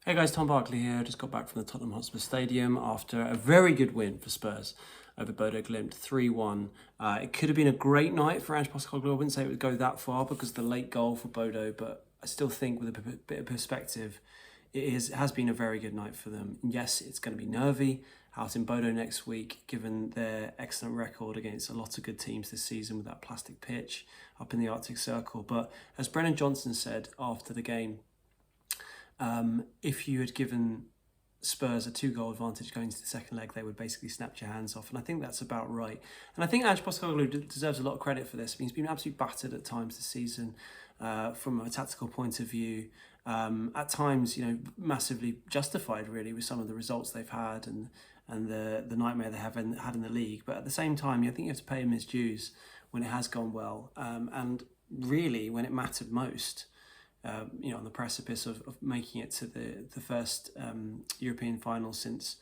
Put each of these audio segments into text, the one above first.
Hey guys, Tom Barclay here. Just got back from the Tottenham Hotspur Stadium after a very good win for Spurs over Bodo Glimt, 3-1. It could have been a great night for Ange Postecoglou. I wouldn't say it would go that far because of the late goal for Bodo, but I still think with a bit of perspective, it has been a very good night for them. And yes, it's going to be nervy out in Bodo next week, given their excellent record against a lot of good teams this season with that plastic pitch up in the Arctic Circle. But as Brennan Johnson said after the game, if you had given Spurs a 2-goal advantage going into the second leg, they would basically snap your hands off. And I think that's about right. And I think Ange Postecoglou deserves a lot of credit for this. I mean, he's been absolutely battered at times this season from a tactical point of view. At times, massively justified really with some of the results they've had and the nightmare they have had in the league. But at the same time, I think you have to pay him his dues when it has gone well. And really, when it mattered most, on the precipice of making it to the first European final since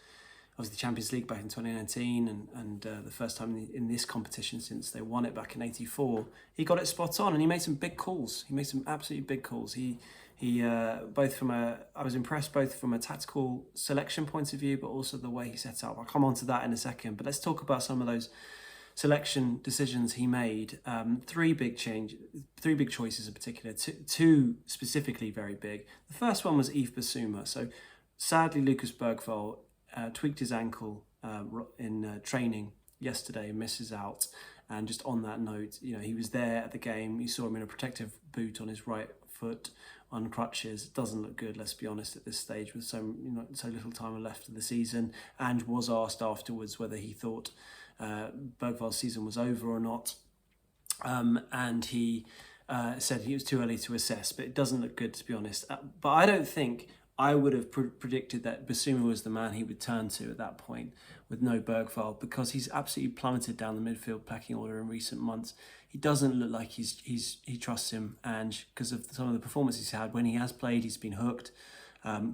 obviously the Champions League back in 2019 and the first time in this competition since they won it back in '84. He got it spot on and he made some big calls. He made some absolutely big calls. I was impressed both from a tactical selection point of view, but also the way he set up. I'll come on to that in a second, but let's talk about some of those selection decisions he made. Three big choices in particular, two specifically very big. The first one was Yves Bissouma. So sadly, Lucas Bergvall tweaked his ankle in training yesterday and misses out. And just on that note, he was there at the game. You saw him in a protective boot on his right foot on crutches. It doesn't look good, let's be honest, at this stage with so little time left of the season. And was asked afterwards whether he thought Bergvall's season was over or not, and he said it was too early to assess, but it doesn't look good, to be honest. But I don't think I would have predicted that Bissouma was the man he would turn to at that point with no Bergvall, because he's absolutely plummeted down the midfield pecking order in recent months. He doesn't look like he trusts him, Ange, because of some of the performances he's had. When he has played, he's been hooked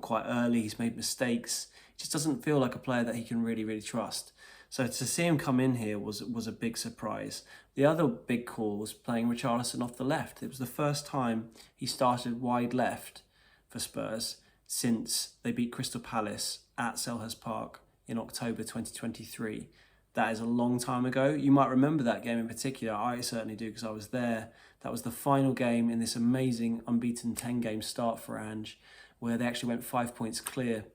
quite early. He's made mistakes. He just doesn't feel like a player that he can really trust. So to see him come in here was a big surprise. The other big call was playing Richarlison off the left. It was the first time he started wide left for Spurs since they beat Crystal Palace at Selhurst Park in October 2023. That is a long time ago. You might remember that game in particular. I certainly do because I was there. That was the final game in this amazing unbeaten 10-game start for Ange, where they actually went 5 points clear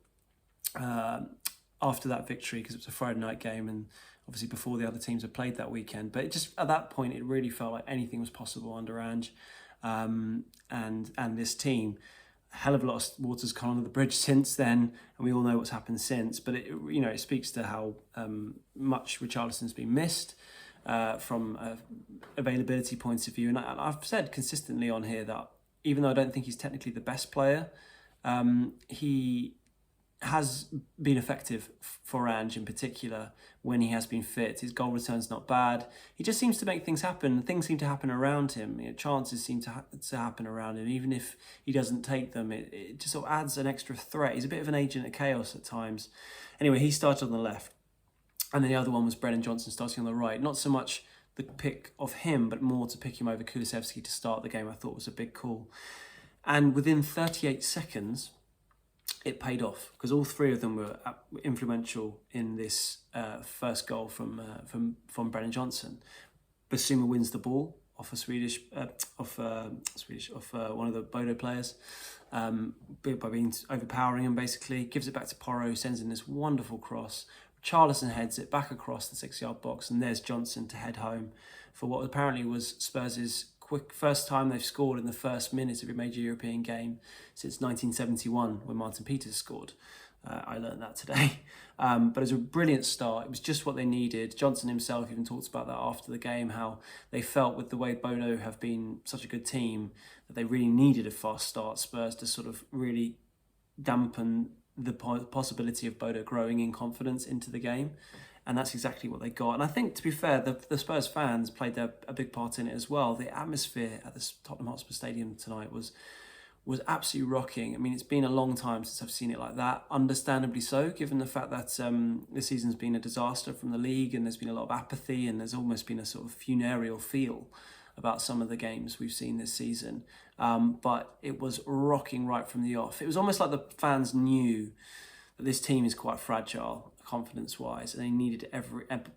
after that victory, because it was a Friday night game and obviously before the other teams had played that weekend. But it just at that point, it really felt like anything was possible under Ange and this team. A hell of a lot of water's gone under the bridge since then, and we all know what's happened since. But it speaks to how much Richarlison's been missed from availability points of view. And I've said consistently on here that even though I don't think he's technically the best player, he has been effective for Ange in particular when he has been fit. His goal return's not bad. He just seems to make things happen. Things seem to happen around him. Chances seem to happen around him. Even if he doesn't take them, it just sort of adds an extra threat. He's a bit of an agent of chaos at times. Anyway, he started on the left. And then the other one was Brennan Johnson starting on the right. Not so much the pick of him, but more to pick him over Kulusevski to start the game, I thought was a big call. And within 38 seconds, it paid off because all three of them were influential in this first goal from Brennan Johnson. Bissouma wins the ball off one of the Bodo players by being overpowering him. Basically, gives it back to Porro, sends in this wonderful cross. Richarlison heads it back across the 6-yard box, and there's Johnson to head home for what apparently was Spurs' first time they've scored in the first minute of a major European game since 1971 when Martin Peters scored. I learned that today. But it was a brilliant start. It was just what they needed. Johnson himself even talked about that after the game, how they felt with the way Bodo have been such a good team that they really needed a fast start, Spurs, to sort of really dampen the possibility of Bodo growing in confidence into the game. And that's exactly what they got. And I think, to be fair, the Spurs fans played a big part in it as well. The atmosphere at the Tottenham Hotspur Stadium tonight was absolutely rocking. I mean, it's been a long time since I've seen it like that, understandably so, given the fact that this season's been a disaster from the league and there's been a lot of apathy and there's almost been a sort of funereal feel about some of the games we've seen this season. but it was rocking right from the off. It was almost like the fans knew that this team is quite fragile, confidence-wise, and they needed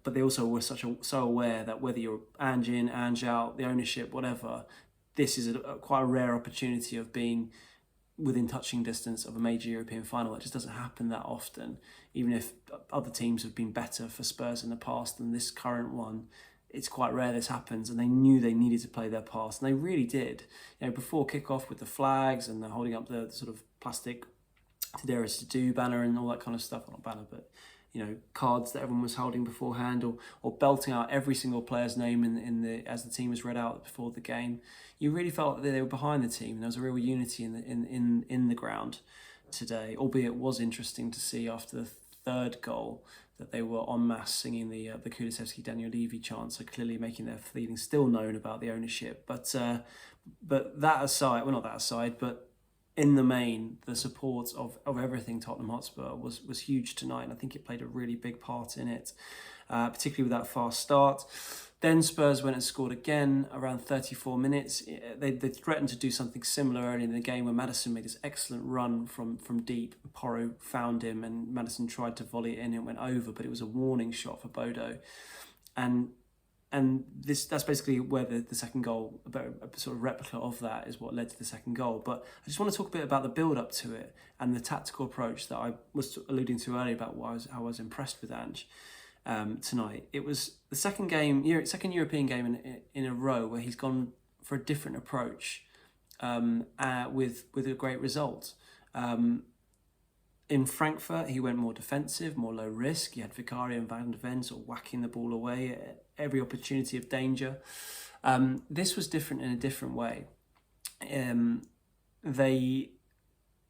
but they also were so aware that whether you're Ange in, Ange out, the ownership, whatever, this is quite a rare opportunity of being within touching distance of a major European final. It just doesn't happen that often, even if other teams have been better for Spurs in the past than this current one. It's quite rare this happens, and they knew they needed to play their part, and they really did. Before kick-off with the flags and the holding up the sort of plastic "To Dare Is To Do" banner and all that kind of stuff. Well, not banner, but cards that everyone was holding beforehand, or belting out every single player's name as the team was read out before the game. You really felt that they were behind the team, and there was a real unity in the ground today. Albeit it was interesting to see after the third goal that they were en masse singing the Kulusevski Daniel Levy chant, so clearly making their feelings still known about the ownership. But that aside, well, not that aside, but in the main, the support of everything Tottenham Hotspur was huge tonight, and I think it played a really big part in it, particularly with that fast start. Then Spurs went and scored again around 34 minutes. They threatened to do something similar early in the game when Maddison made this excellent run from deep. Porro found him, and Maddison tried to volley it in and went over, but it was a warning shot for Bodo. And that's basically where the second goal, a sort of replica of that, is what led to the second goal. But I just want to talk a bit about the build-up to it and the tactical approach that I was alluding to earlier about how I was impressed with Ange tonight. It was the second European game in a row where he's gone for a different approach with a great result. In Frankfurt, he went more defensive, more low risk. He had Vicario and Van de Ven sort of whacking the ball away at every opportunity of danger. This was different in a different way. They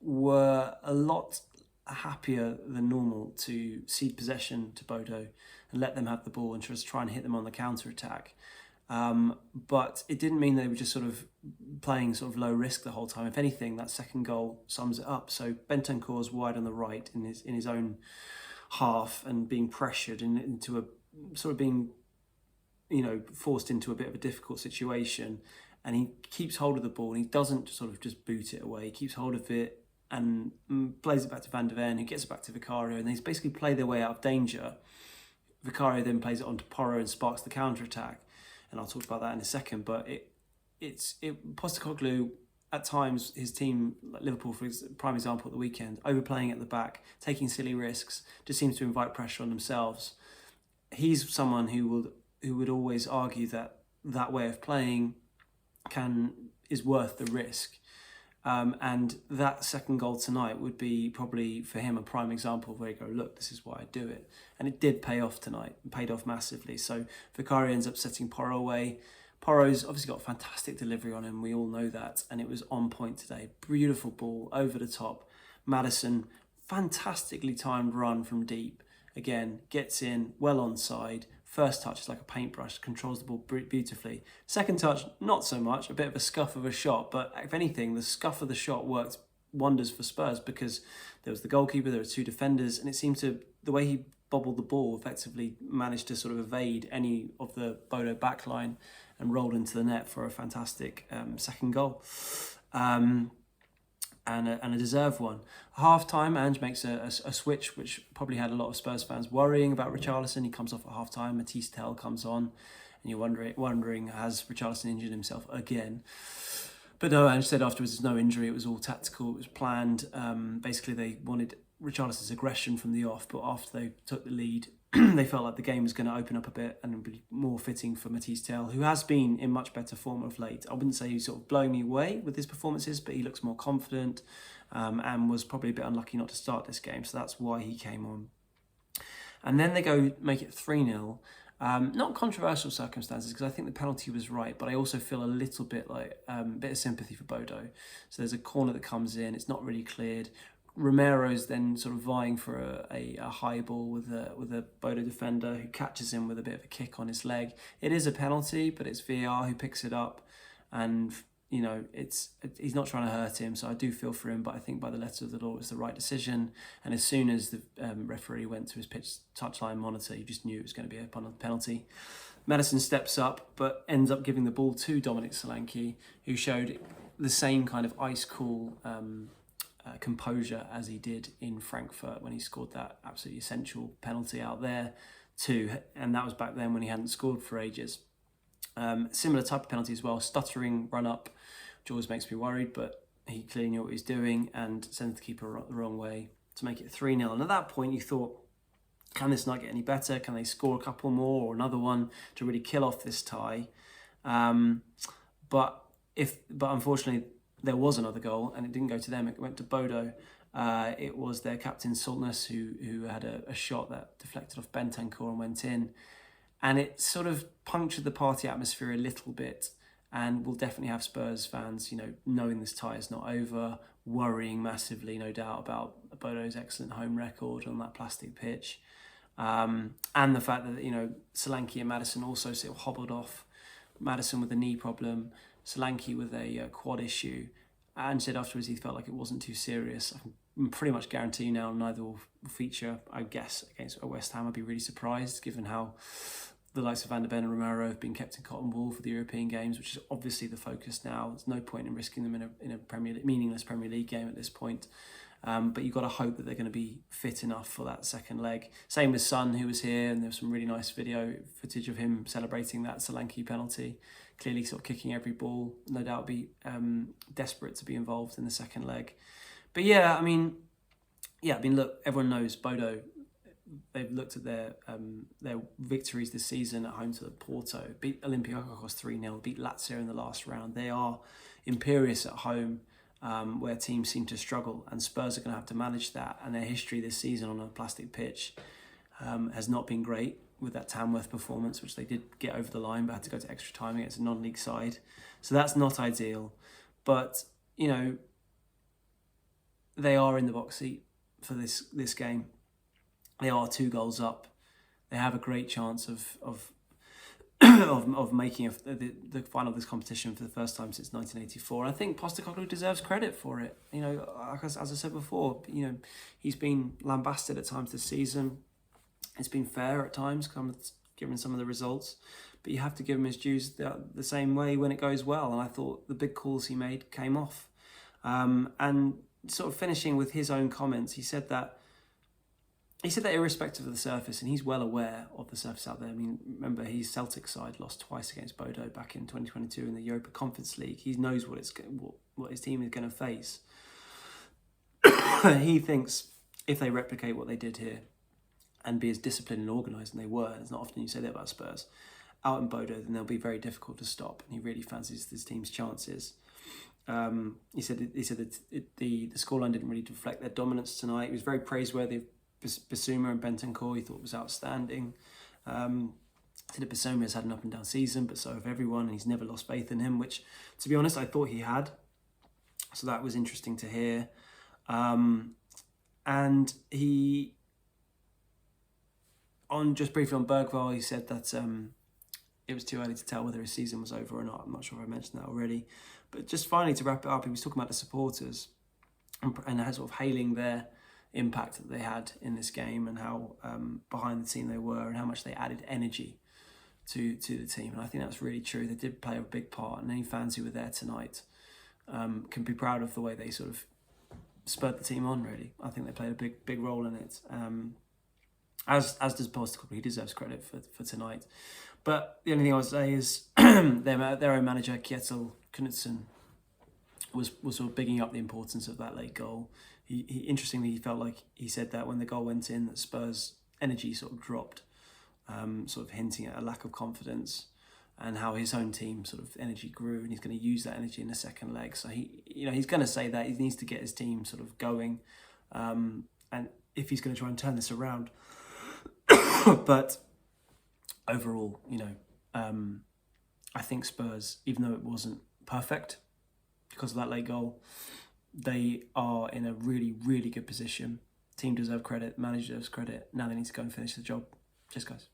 were a lot happier than normal to cede possession to Bodo and let them have the ball and just try and hit them on the counter-attack. But it didn't mean they were just sort of playing sort of low risk the whole time. If anything, that second goal sums it up. So Bentancur's wide on the right in his own half and being pressured into a sort of being, forced into a bit of a difficult situation. And he keeps hold of the ball and he doesn't sort of just boot it away. He keeps hold of it and plays it back to Van de Ven, who gets it back to Vicario, and they basically play their way out of danger. Vicario then plays it on to Porro and sparks the counter-attack. And I'll talk about that in a second, but Postecoglou, at times, his team, like Liverpool, for prime example at the weekend, overplaying at the back, taking silly risks, just seems to invite pressure on themselves. He's someone who would always argue that way of playing is worth the risk. And that second goal tonight would be probably for him a prime example of where you go, look, this is why I do it. And it did pay off tonight, paid off massively. So Vicario ends up setting Porro away. Porro's obviously got fantastic delivery on him, we all know that, and it was on point today. Beautiful ball, over the top. Maddison, fantastically timed run from deep. Again, gets in, well onside. First touch is like a paintbrush, controls the ball beautifully. Second touch, not so much, a bit of a scuff of a shot, but if anything, the scuff of the shot worked wonders for Spurs because there was the goalkeeper, there were two defenders, and it seemed the way he bobbled the ball effectively managed to sort of evade any of the Bodo backline and roll into the net for a fantastic second goal. And a deserved one. Half-time, Ange makes a switch, which probably had a lot of Spurs fans worrying about Richarlison. He comes off at half-time, Matisse Tell comes on, and you're wondering, has Richarlison injured himself again? But no, Ange said afterwards there's no injury, it was all tactical, it was planned. Basically, they wanted Richarlison's aggression from the off, but after they took the lead, they felt like the game was going to open up a bit and be more fitting for Matisse Tell, who has been in much better form of late. I wouldn't say he's sort of blowing me away with his performances, but he looks more confident and was probably a bit unlucky not to start this game, so that's why he came on. And then they go make it 3-0. Not controversial circumstances, because I think the penalty was right, but I also feel a little bit like a bit of sympathy for Bodo. So there's a corner that comes in, it's not really cleared. Romero's then sort of vying for a high ball with a Bodo defender who catches him with a bit of a kick on his leg. It is a penalty, but it's VAR who picks it up, and he's not trying to hurt him, so I do feel for him, but I think by the letter of the law it was the right decision. And as soon as the referee went to his pitch touchline monitor, you just knew it was going to be a penalty. Maddison steps up, but ends up giving the ball to Dominic Solanke, who showed the same kind of ice cool composure as he did in Frankfurt when he scored that absolutely essential penalty out there too, and that was back then when he hadn't scored for ages. Similar type of penalty as well, stuttering run up, which always makes me worried, but he clearly knew what he was doing and sent the keeper the wrong way to make it 3-0. And at that point you thought, can this not get any better? Can they score a couple more or another one to really kill off this tie? But unfortunately there was another goal and it didn't go to them, it went to Bodo. It was their captain Saltness who had a shot that deflected off Bentancur and went in. And it sort of punctured the party atmosphere a little bit, and we'll definitely have Spurs fans, knowing this tie is not over, worrying massively, no doubt, about Bodo's excellent home record on that plastic pitch. And the fact that, Solanke and Maddison also sort of hobbled off. Maddison with a knee problem, Solanke with a quad issue. And said afterwards he felt like it wasn't too serious. I can pretty much guarantee you now neither will feature, I guess, against West Ham. I'd be really surprised given how the likes of Van der Ven and Romero have been kept in cotton wool for the European games, which is obviously the focus now. There's no point in risking them in a meaningless Premier League game at this point. But you've got to hope that they're going to be fit enough for that second leg. Same with Son, who was here, and there was some really nice video footage of him celebrating that Solanke penalty. Clearly sort of kicking every ball, no doubt be desperate to be involved in the second leg. But yeah, I mean, look, everyone knows Bodo. They've looked at their victories this season at home to Porto, beat Olympiacos 3-0, beat Lazio in the last round. They are imperious at home, where teams seem to struggle, and Spurs are going to have to manage that. And their history this season on a plastic pitch has not been great, with that Tamworth performance, which they did get over the line but had to go to extra time against a non-league side. So that's not ideal. But, they are in the box seat for this game. They are 2 goals up. They have a great chance of making the final of this competition for the first time since 1984. And I think Postecoglou deserves credit for it. As I said before, he's been lambasted at times this season. It's been fair at times, given some of the results, but you have to give him his dues the same way when it goes well. And I thought the big calls he made came off. And sort of finishing with his own comments, he said that irrespective of the surface, and he's well aware of the surface out there. I mean, remember, his Celtic side lost twice against Bodo back in 2022 in the Europa Conference League. He knows what his team is going to face. He thinks if they replicate what they did here and be as disciplined and organised, and they were, it's not often you say that about Spurs, out in Bodo, then they'll be very difficult to stop. And he really fancies this team's chances. He said that the scoreline didn't really reflect their dominance tonight. He was very praiseworthy of Bissouma and Bentancur. He thought was outstanding. Said that Bissouma has had an up and down season, but so have everyone, and he's never lost faith in him, which, to be honest, I thought he had. So that was interesting to hear. And he, just briefly on Bergvall, he said that it was too early to tell whether his season was over or not. I'm not sure if I mentioned that already. But just finally, to wrap it up, he was talking about the supporters and sort of hailing their impact that they had in this game and how behind the team they were and how much they added energy to the team. And I think that's really true. They did play a big part, and any fans who were there tonight can be proud of the way they sort of spurred the team on, really. I think they played a big role in it. As does Postecoglou. He deserves credit for tonight. But the only thing I would say is their own manager, Kjetil Knutsen, was sort of bigging up the importance of that late goal. He interestingly, he felt like he said that when the goal went in, that Spurs' energy sort of dropped, sort of hinting at a lack of confidence, and how his own team sort of energy grew, and he's going to use that energy in the second leg. So he's going to say that he needs to get his team sort of going, and if he's going to try and turn this around. But overall, I think Spurs, even though it wasn't perfect because of that late goal, they are in a really, really good position. Team deserve credit, manager deserves credit. Now they need to go and finish the job. Cheers, guys.